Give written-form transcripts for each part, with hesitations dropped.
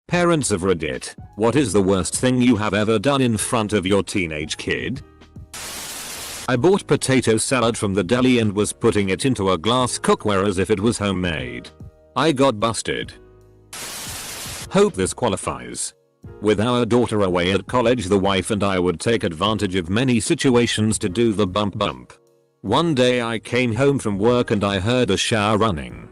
Parents of Reddit, what is the worst thing you have ever done in front of your teenage kid? I bought potato salad from the deli and was putting it into a glass cookware as if it was homemade. I got busted. Hope this qualifies. With our daughter away at college, the wife and I would take advantage of many situations to do the bump. One day I came home from work and I heard a shower running.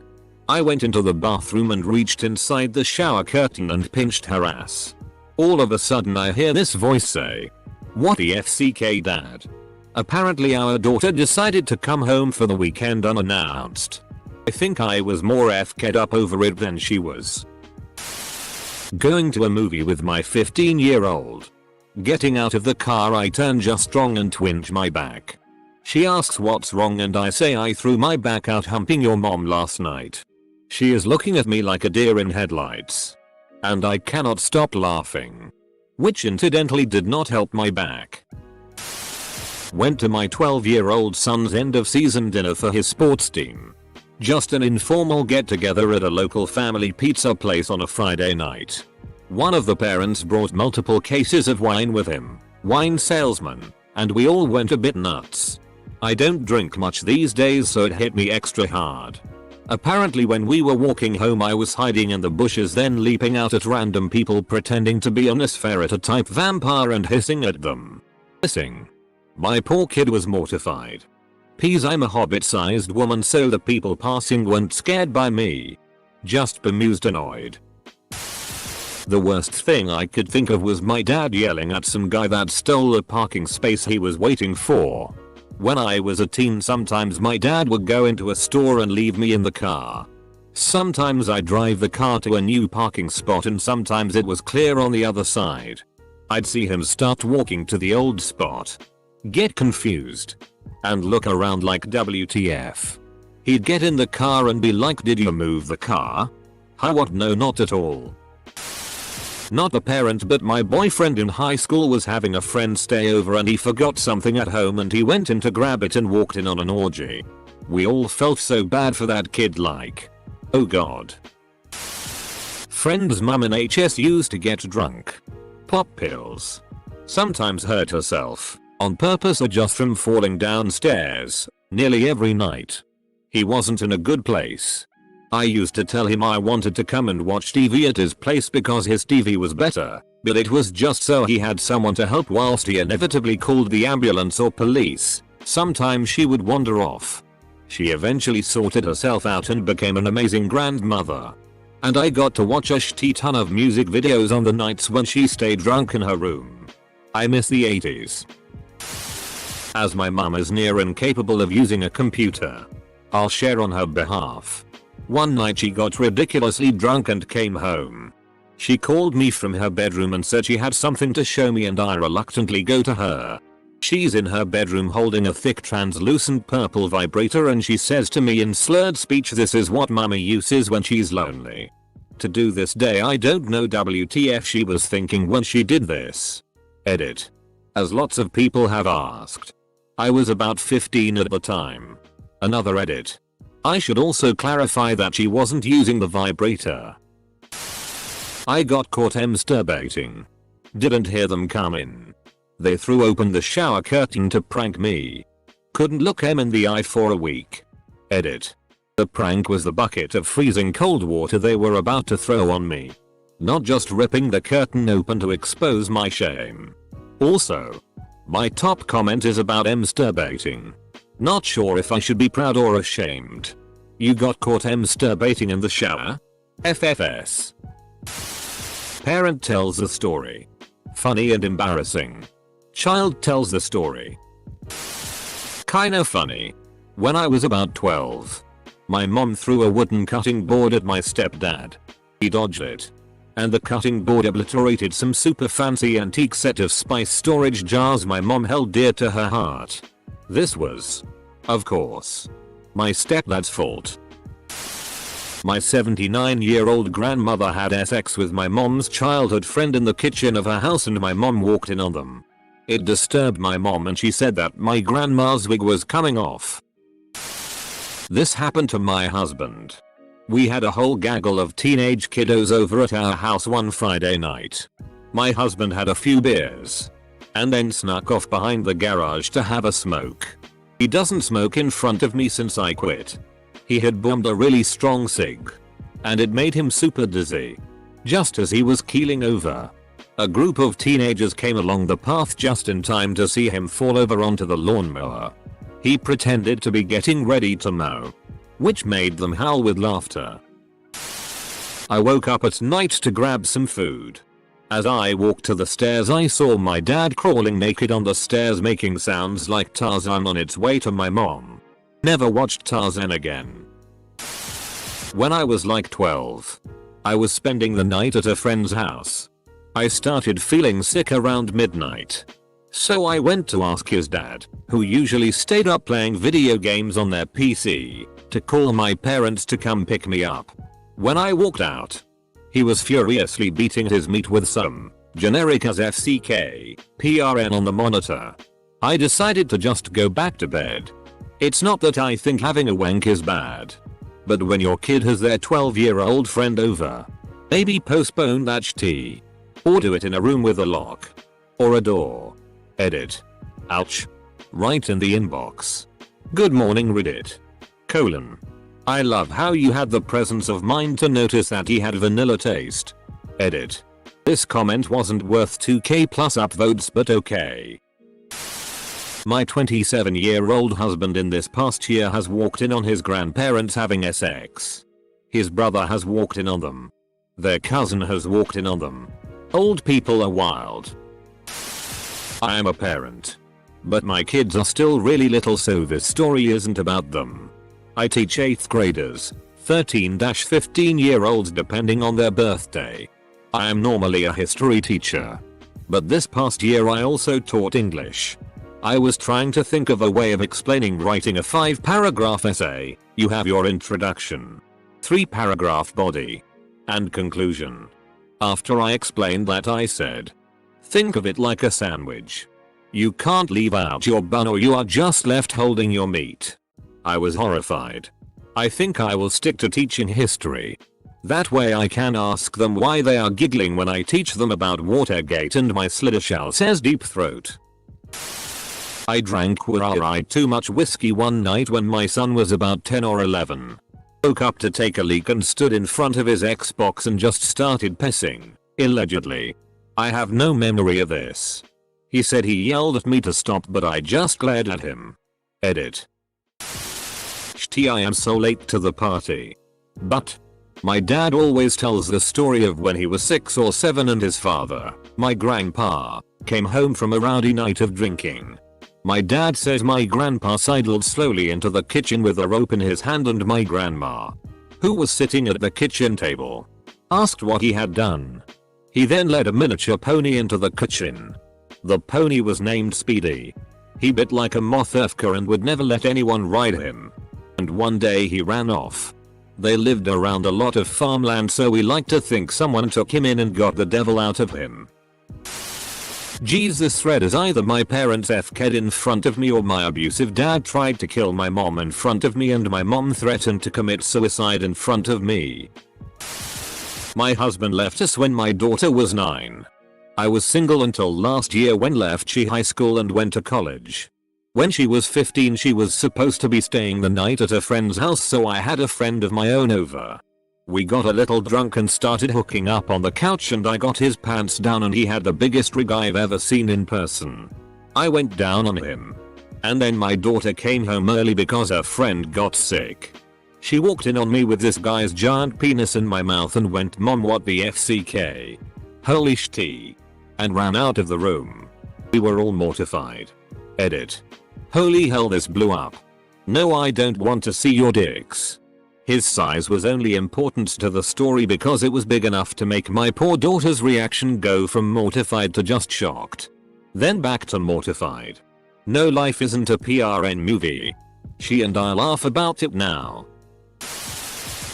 I went into the bathroom and reached inside the shower curtain and pinched her ass. All of a sudden I hear this voice say, "What the FCK, dad?" Apparently our daughter decided to come home for the weekend unannounced. I think I was more FK'd up over it than she was. Going to a movie with my 15-year-old. Getting out of the car I turn just wrong and twinge my back. She asks what's wrong and I say I threw my back out humping your mom last night. She is looking at me like a deer in headlights. And I cannot stop laughing. Which incidentally did not help my back. Went to my 12-year-old son's end of season dinner for his sports team. Just an informal get together at a local family pizza place on a Friday night. One of the parents brought multiple cases of wine with him, wine salesman, and we all went a bit nuts. I don't drink much these days so it hit me extra hard. Apparently when we were walking home I was hiding in the bushes then leaping out at random people pretending to be a Nosferatu type vampire and hissing at them. Hissing. My poor kid was mortified. Peas, I'm a hobbit-sized woman so the people passing weren't scared by me. Just bemused annoyed. The worst thing I could think of was my dad yelling at some guy that stole a parking space he was waiting for. When I was a teen sometimes my dad would go into a store and leave me in the car. Sometimes I'd drive the car to a new parking spot and sometimes it was clear on the other side. I'd see him start walking to the old spot. Get confused. And look around like WTF. He'd get in the car and be like, "Did you move the car?" "Huh, what? No, not at all." Not a parent but my boyfriend in high school was having a friend stay over and he forgot something at home and he went in to grab it and walked in on an orgy. We all felt so bad for that kid, like, oh god. Friend's mum in HS used to get drunk. Pop pills. Sometimes hurt herself. On purpose or just from falling downstairs. Nearly every night. He wasn't in a good place. I used to tell him I wanted to come and watch TV at his place because his TV was better, but it was just so he had someone to help whilst he inevitably called the ambulance or police. Sometimes she would wander off. She eventually sorted herself out and became an amazing grandmother. And I got to watch a shitty ton of music videos on the nights when she stayed drunk in her room. I miss the 80s. As my mum is near incapable of using a computer, I'll share on her behalf. One night she got ridiculously drunk and came home. She called me from her bedroom and said she had something to show me and I reluctantly go to her. She's in her bedroom holding a thick translucent purple vibrator and she says to me in slurred speech, "This is what mummy uses when she's lonely." To do this day I don't know WTF she was thinking when she did this. Edit. As lots of people have asked. I was about 15 at the time. Another edit. I should also clarify that she wasn't using the vibrator. I got caught masturbating. Didn't hear them come in. They threw open the shower curtain to prank me. Couldn't look them in the eye for a week. Edit. The prank was the bucket of freezing cold water they were about to throw on me. Not just ripping the curtain open to expose my shame. Also, my top comment is about masturbating. Not sure if I should be proud or ashamed. You got caught masturbating in the shower? FFS. Parent tells the story. Funny and embarrassing. Child tells the story. Kinda funny. When I was about 12, my mom threw a wooden cutting board at my stepdad. He dodged it. And the cutting board obliterated some super fancy antique set of spice storage jars my mom held dear to her heart. This was, of course, my stepdad's fault. My 79-year-old grandmother had sex with my mom's childhood friend in the kitchen of her house and my mom walked in on them. It disturbed my mom and she said that my grandma's wig was coming off. This happened to my husband. We had a whole gaggle of teenage kiddos over at our house one Friday night. My husband had a few beers and then snuck off behind the garage to have a smoke. He doesn't smoke in front of me since I quit. He had bummed a really strong cig and it made him super dizzy. Just as he was keeling over, a group of teenagers came along the path just in time to see him fall over onto the lawnmower. He pretended to be getting ready to mow, which made them howl with laughter. I woke up at night to grab some food. As I walked to the stairs, I saw my dad crawling naked on the stairs making sounds like Tarzan on its way to my mom. Never watched Tarzan again. When I was like 12, I was spending the night at a friend's house. I started feeling sick around midnight. So I went to ask his dad, who usually stayed up playing video games on their PC, to call my parents to come pick me up. When I walked out, he was furiously beating his meat with some generic as FCK PRN on the monitor. I decided to just go back to bed. It's not that I think having a wank is bad, but when your kid has their 12-year-old friend over, maybe postpone that shit. Or do it in a room with a lock or a door. Edit. Ouch. Right in the inbox. Good morning Reddit. : I love how you had the presence of mind to notice that he had vanilla taste. Edit. This comment wasn't worth 2k plus upvotes, but okay. My 27-year-old husband in this past year has walked in on his grandparents having sex. His brother has walked in on them. Their cousin has walked in on them. Old people are wild. I am a parent, but my kids are still really little, so this story isn't about them. I teach 8th graders, 13-15-year-olds depending on their birthday. I am normally a history teacher, but this past year I also taught English. I was trying to think of a way of explaining writing a 5-paragraph essay. You have your introduction, 3-paragraph body, and conclusion. After I explained that, I said, think of it like a sandwich. You can't leave out your bun or you are just left holding your meat. I was horrified. I think I will stick to teaching history. That way I can ask them why they are giggling when I teach them about Watergate and my slider shell, says Deep Throat. I drank too much whiskey one night when my son was about 10 or 11. Woke up to take a leak and stood in front of his Xbox and just started pissing, allegedly. I have no memory of this. He said he yelled at me to stop, but I just glared at him. Edit. I am so late to the party. But my dad always tells the story of when he was 6 or 7 and his father, my grandpa, came home from a rowdy night of drinking. My dad says my grandpa sidled slowly into the kitchen with a rope in his hand, and my grandma, who was sitting at the kitchen table, asked what he had done. He then led a miniature pony into the kitchen. The pony was named Speedy. He bit like a moth and would never let anyone ride him. And one day he ran off. They lived around a lot of farmland, so we like to think someone took him in and got the devil out of him. Jesus, thread is either my parents FK'd in front of me or my abusive dad tried to kill my mom in front of me and my mom threatened to commit suicide in front of me. My husband left us when my daughter was 9. I was single until last year when left she high school and went to college. When she was 15 she was supposed to be staying the night at a friend's house, so I had a friend of my own over. We got a little drunk and started hooking up on the couch, and I got his pants down and he had the biggest rig I've ever seen in person. I went down on him. And then my daughter came home early because her friend got sick. She walked in on me with this guy's giant penis in my mouth and went, "Mom, what the FCK? Holy shit," and ran out of the room. We were all mortified. Edit. Holy hell, this blew up. No, I don't want to see your dicks. His size was only important to the story because it was big enough to make my poor daughter's reaction go from mortified to just shocked. Then back to mortified. No, life isn't a PRN movie. She and I laugh about it now.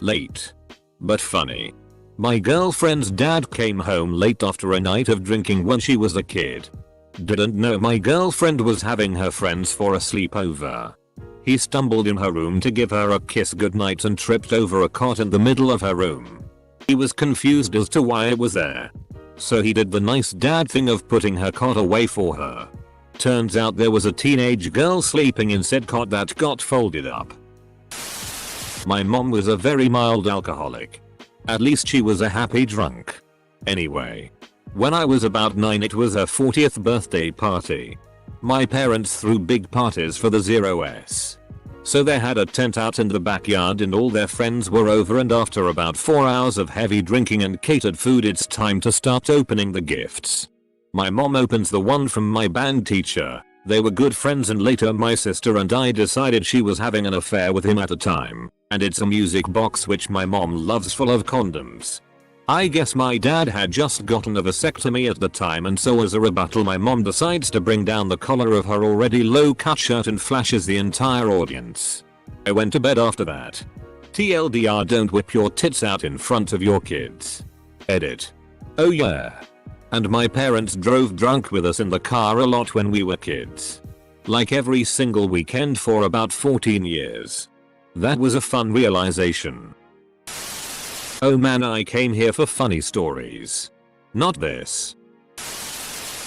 Late. But funny. My girlfriend's dad came home late after a night of drinking when she was a kid. Didn't know my girlfriend was having her friends for a sleepover. He stumbled in her room to give her a kiss goodnight and tripped over a cot in the middle of her room. He was confused as to why it was there. So he did the nice dad thing of putting her cot away for her. Turns out there was a teenage girl sleeping in said cot that got folded up. My mom was a very mild alcoholic. At least she was a happy drunk. Anyway, when I was about 9 it was her 40th birthday party. My parents threw big parties for the 0s. So they had a tent out in the backyard and all their friends were over, and after about 4 hours of heavy drinking and catered food it's time to start opening the gifts. My mom opens the one from my band teacher. They were good friends and later my sister and I decided she was having an affair with him at the time, and it's a music box which my mom loves full of condoms. I guess my dad had just gotten a vasectomy at the time, and so as a rebuttal my mom decides to bring down the collar of her already low cut shirt and flashes the entire audience. I went to bed after that. TLDR, don't whip your tits out in front of your kids. Edit. Oh yeah. And my parents drove drunk with us in the car a lot when we were kids. Like every single weekend for about 14 years. That was a fun realization. Oh man, I came here for funny stories. Not this.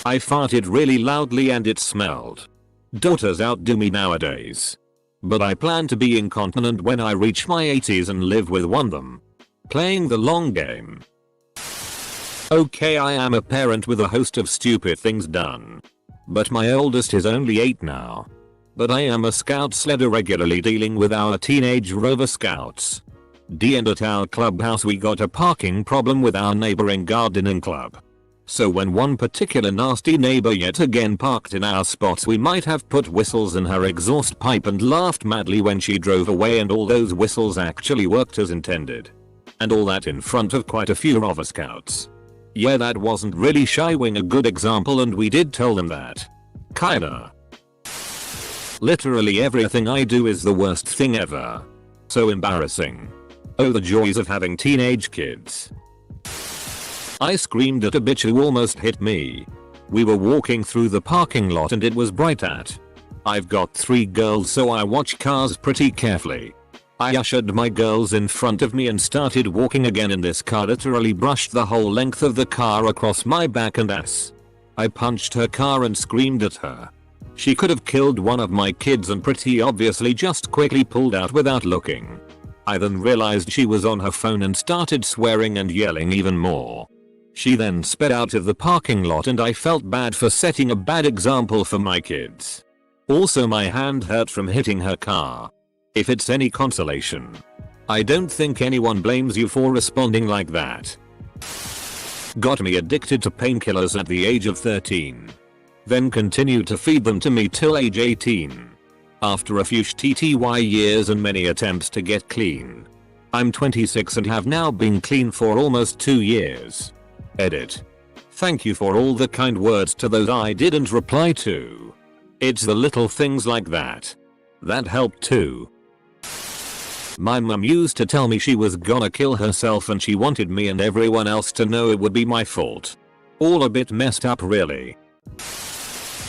I farted really loudly and it smelled. Daughters outdo me nowadays. But I plan to be incontinent when I reach my 80s and live with one of them. Playing the long game. Okay, I am a parent with a host of stupid things done. But my oldest is only 8 now. But I am a scout leader regularly dealing with our teenage rover scouts. And at our clubhouse we got a parking problem with our neighboring gardening club. So when one particular nasty neighbor yet again parked in our spots, we might have put whistles in her exhaust pipe and laughed madly when she drove away, and all those whistles actually worked as intended. And all that in front of quite a few rover scouts. Yeah, that wasn't really showing a good example, and we did tell them that. Kinda. Literally everything I do is the worst thing ever. So embarrassing. Oh, the joys of having teenage kids. I screamed at a bitch who almost hit me. We were walking through the parking lot and it was bright at. I've got 3 girls so I watch cars pretty carefully. I ushered my girls in front of me and started walking again, and this car literally brushed the whole length of the car across my back and ass. I punched her car and screamed at her. She could have killed one of my kids and pretty obviously just quickly pulled out without looking. I then realized she was on her phone and started swearing and yelling even more. She then sped out of the parking lot and I felt bad for setting a bad example for my kids. Also, my hand hurt from hitting her car. If it's any consolation, I don't think anyone blames you for responding like that. Got me addicted to painkillers at the age of 13. Then continued to feed them to me till age 18. After a few TTY years and many attempts to get clean. I'm 26 and have now been clean for almost 2 years. Edit. Thank you for all the kind words to those I didn't reply to. It's the little things like that that help too. My mum used to tell me she was gonna kill herself and she wanted me and everyone else to know it would be my fault. All a bit messed up really.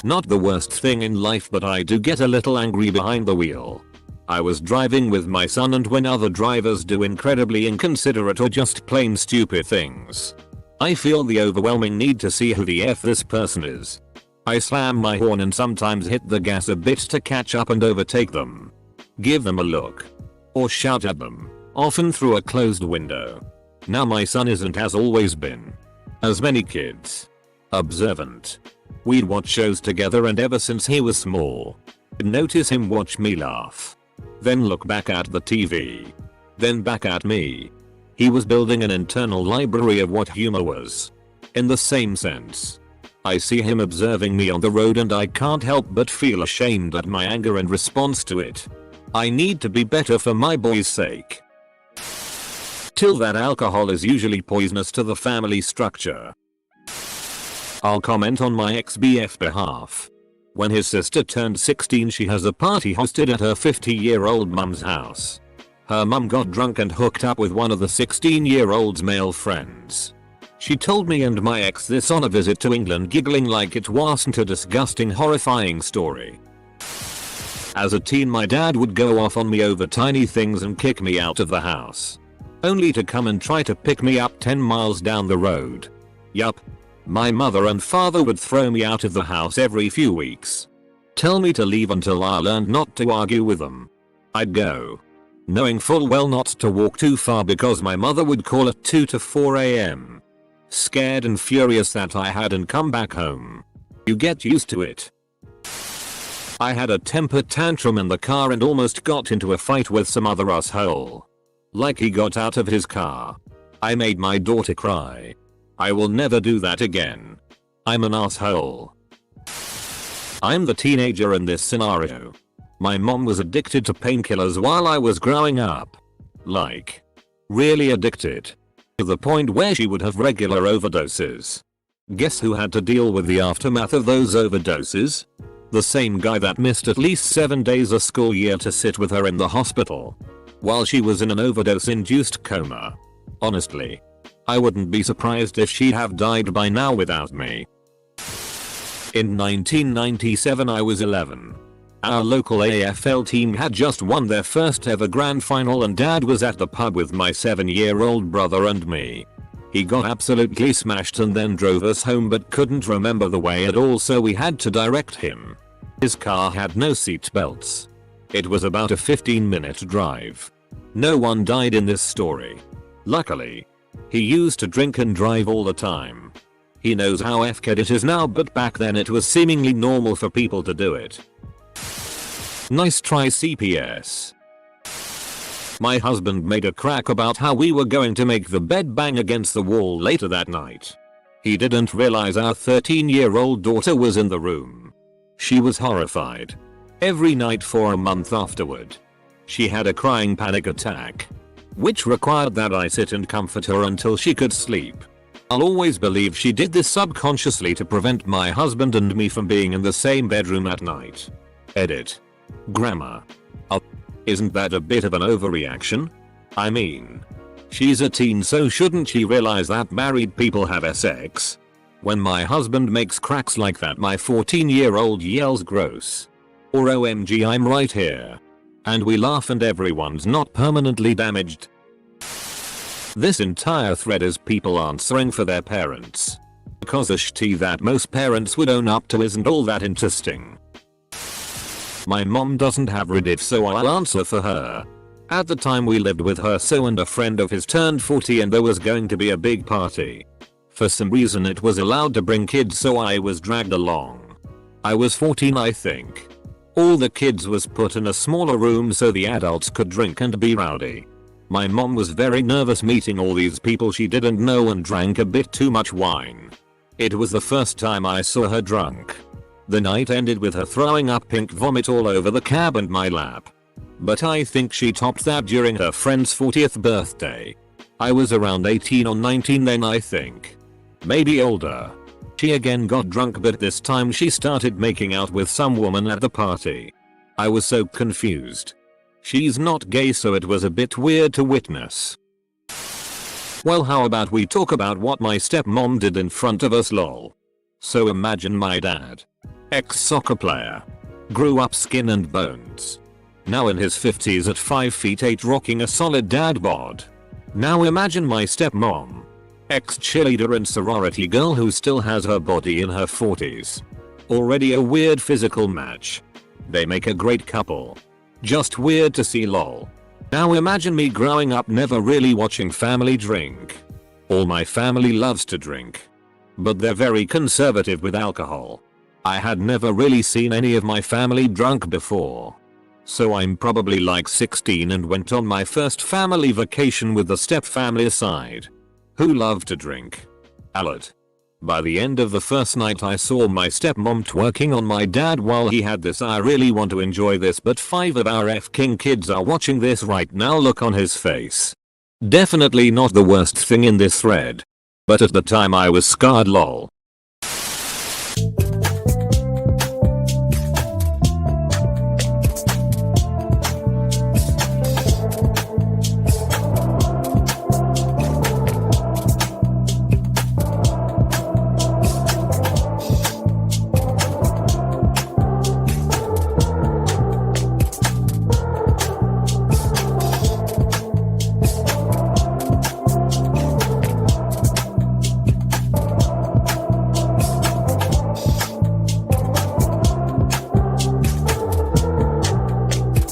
Not the worst thing in life, but I do get a little angry behind the wheel. I was driving with my son, and when other drivers do incredibly inconsiderate or just plain stupid things, I feel the overwhelming need to see who the F this person is. I slam my horn and sometimes hit the gas a bit to catch up and overtake them. Give them a look. Or shout at them, often through a closed window. Now my son isn't, has always been, as many kids, observant. We'd watch shows together, and ever since he was small, notice him watch me laugh. Then look back at the TV. Then back at me. He was building an internal library of what humor was. In the same sense, I see him observing me on the road and I can't help but feel ashamed at my anger and response to it. I need to be better for my boy's sake. Till that alcohol is usually poisonous to the family structure. I'll comment on my ex-BF behalf. When his sister turned 16, she has a party hosted at her 50-year-old mum's house. Her mum got drunk and hooked up with one of the 16-year-old's male friends. She told me and my ex this on a visit to England, giggling like it wasn't a disgusting, horrifying story. As a teen my dad would go off on me over tiny things and kick me out of the house. Only to come and try to pick me up 10 miles down the road. Yup. My mother and father would throw me out of the house every few weeks. Tell me to leave until I learned not to argue with them. I'd go, knowing full well not to walk too far because my mother would call at 2 to 4 am. Scared and furious that I hadn't come back home. You get used to it. I had a temper tantrum in the car and almost got into a fight with some other asshole. Like he got out of his car. I made my daughter cry. I will never do that again. I'm an asshole. I'm the teenager in this scenario. My mom was addicted to painkillers while I was growing up. Like, really addicted. To the point where she would have regular overdoses. Guess who had to deal with the aftermath of those overdoses? The same guy that missed at least 7 days a school year to sit with her in the hospital while she was in an overdose-induced coma. Honestly, I wouldn't be surprised if she'd have died by now without me. In 1997 I was 11. Our local AFL team had just won their first ever grand final and dad was at the pub with my 7-year-old brother and me. He got absolutely smashed and then drove us home but couldn't remember the way at all, so we had to direct him. His car had no seat belts. It was about a 15-minute drive. No one died in this story. Luckily. He used to drink and drive all the time. He knows how FK'd it is now, but back then it was seemingly normal for people to do it. Nice try, CPS. My husband made a crack about how we were going to make the bed bang against the wall later that night. He didn't realize our 13-year-old daughter was in the room. She was horrified. Every night for a month afterward. She had a crying panic attack, which required that I sit and comfort her until she could sleep. I'll always believe she did this subconsciously to prevent my husband and me from being in the same bedroom at night. Edit. Grammar. Isn't that a bit of an overreaction? I mean, she's a teen, so shouldn't she realize that married people have sex? When my husband makes cracks like that, my 14-year-old yells gross. Or OMG, I'm right here. And we laugh and everyone's not permanently damaged. This entire thread is people answering for their parents. Because a shitty that most parents would own up to isn't all that interesting. My mom doesn't have Reddit, so I'll answer for her. At the time we lived with her and a friend of his turned 40 and there was going to be a big party. For some reason it was allowed to bring kids, so I was dragged along. I was 14 I think. All the kids was put in a smaller room so the adults could drink and be rowdy. My mom was very nervous meeting all these people she didn't know and drank a bit too much wine. It was the first time I saw her drunk. The night ended with her throwing up pink vomit all over the cab and my lap. But I think she topped that during her friend's 40th birthday. I was around 18 or 19 then I think. Maybe older. She again got drunk, but this time she started making out with some woman at the party. I was so confused. She's not gay, so it was a bit weird to witness. Well, how about we talk about what my stepmom did in front of us, lol. So imagine my dad. Ex-soccer player. Grew up skin and bones. Now in his 50s at 5'8" rocking a solid dad bod. Now imagine my stepmom. Ex-cheerleader and sorority girl who still has her body in her 40s. Already a weird physical match. They make a great couple. Just weird to see, lol. Now imagine me growing up never really watching family drink. All my family loves to drink. But they're very conservative with alcohol. I had never really seen any of my family drunk before. So I'm probably like 16 and went on my first family vacation with the stepfamily aside. Who love to drink. Alert. By the end of the first night I saw my stepmom twerking on my dad while he had this "I really want to enjoy this but 5 of our F-king kids are watching this right now" look on his face. Definitely not the worst thing in this thread. But at the time I was scarred, lol.